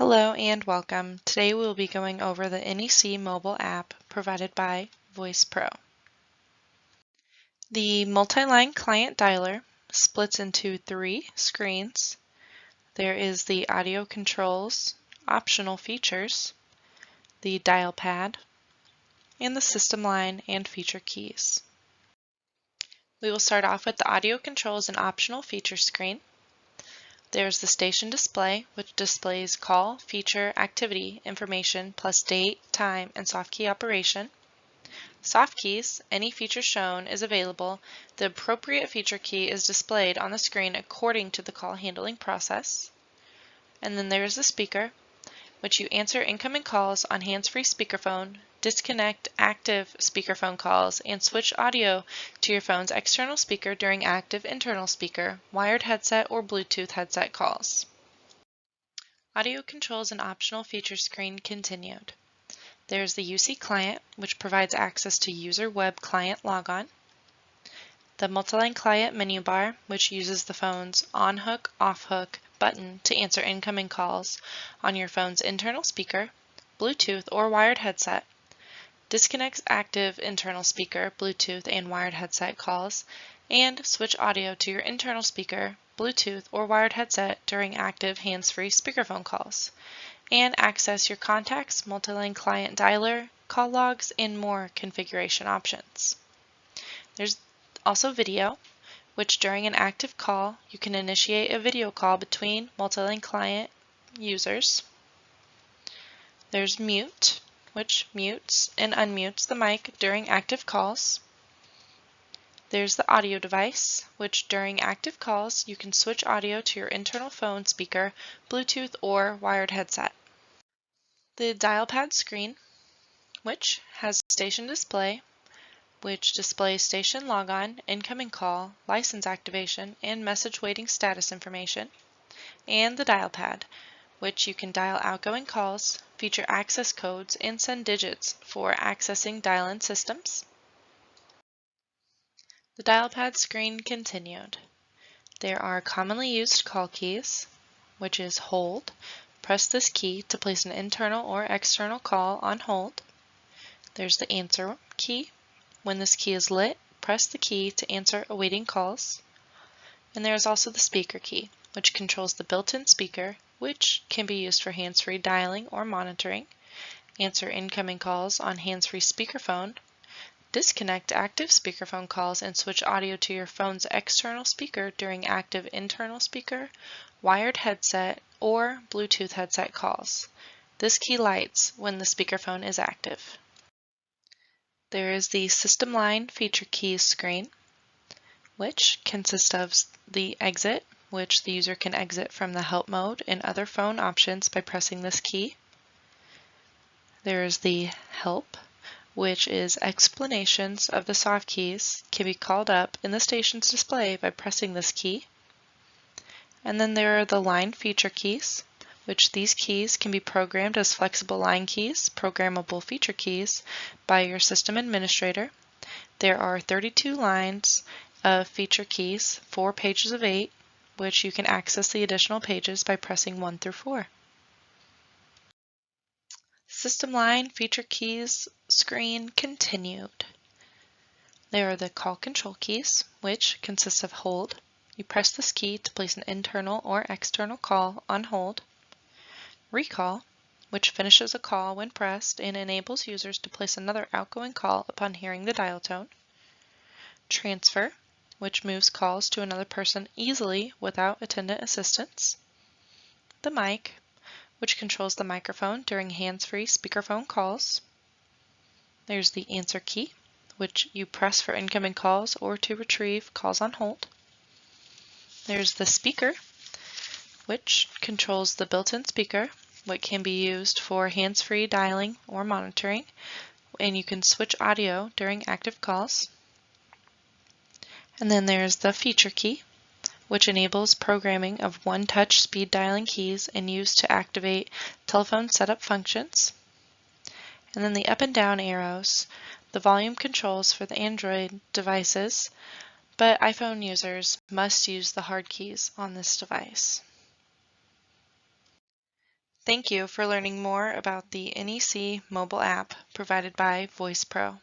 Hello and welcome. Today we will be going over the NEC Mobile App provided by Voice Pro. The multi-line client dialer splits into three screens. There is the audio controls, optional features, the dial pad, and the system line and feature keys. We will start off with the audio controls and optional features screen. There's the station display, which displays call, feature, activity, information, plus date, time, and soft key operation. Soft keys, any feature shown is available. The appropriate feature key is displayed on the screen according to the call handling process. And then there is the speaker, which you answer incoming calls on hands-free speakerphone, disconnect active speakerphone calls, and switch audio to your phone's external speaker during active internal speaker, wired headset, or Bluetooth headset calls. Audio controls and optional features screen continued. There's the UC client, which provides access to user web client logon. The multi-line client menu bar, which uses the phone's on-hook, off-hook button to answer incoming calls on your phone's internal speaker, Bluetooth, or wired headset. Disconnects active internal speaker, Bluetooth, and wired headset calls, and switch audio to your internal speaker, Bluetooth, or wired headset during active hands-free speakerphone calls, and access your contacts, multi-line client dialer, call logs, and more configuration options. There's also video, which during an active call, you can initiate a video call between multi-line client users. There's mute, which mutes and unmutes the mic during active calls. There's the audio device, which during active calls, you can switch audio to your internal phone speaker, Bluetooth, or wired headset. The dial pad screen, which has station display, which displays station logon, incoming call, license activation, and message waiting status information, and the dial pad, which you can dial outgoing calls, feature access codes, and send digits for accessing dial-in systems. The dial pad screen continued. There are commonly used call keys, which is hold. Press this key to place an internal or external call on hold. There's the answer key. When this key is lit, press the key to answer awaiting calls. And there is also the speaker key, which controls the built-in speaker, which can be used for hands-free dialing or monitoring, answer incoming calls on hands-free speakerphone, disconnect active speakerphone calls and switch audio to your phone's external speaker during active internal speaker, wired headset, or Bluetooth headset calls. This key lights when the speakerphone is active. There is the System Line Feature Keys screen, which consists of the exit, which the user can exit from the help mode and other phone options by pressing this key. There is the help, which is explanations of the soft keys can be called up in the station's display by pressing this key. And then there are the line feature keys, which these keys can be programmed as flexible line keys, programmable feature keys by your system administrator. There are 32 lines of feature keys, 4 pages of 8, which you can access the additional pages by pressing 1 through 4. System Line Feature Keys screen continued. There are the call control keys, which consists of hold. You press this key to place an internal or external call on hold. Recall, which finishes a call when pressed and enables users to place another outgoing call upon hearing the dial tone. Transfer, which moves calls to another person easily without attendant assistance. The mic, which controls the microphone during hands-free speakerphone calls. There's the answer key, which you press for incoming calls or to retrieve calls on hold. There's the speaker, which controls the built-in speaker, which can be used for hands-free dialing or monitoring, and you can switch audio during active calls. And then there's the feature key, which enables programming of one-touch speed dialing keys and used to activate telephone setup functions. And then the up and down arrows, the volume controls for the Android devices, but iPhone users must use the hard keys on this device. Thank you for learning more about the NEC mobile app provided by VoicePro.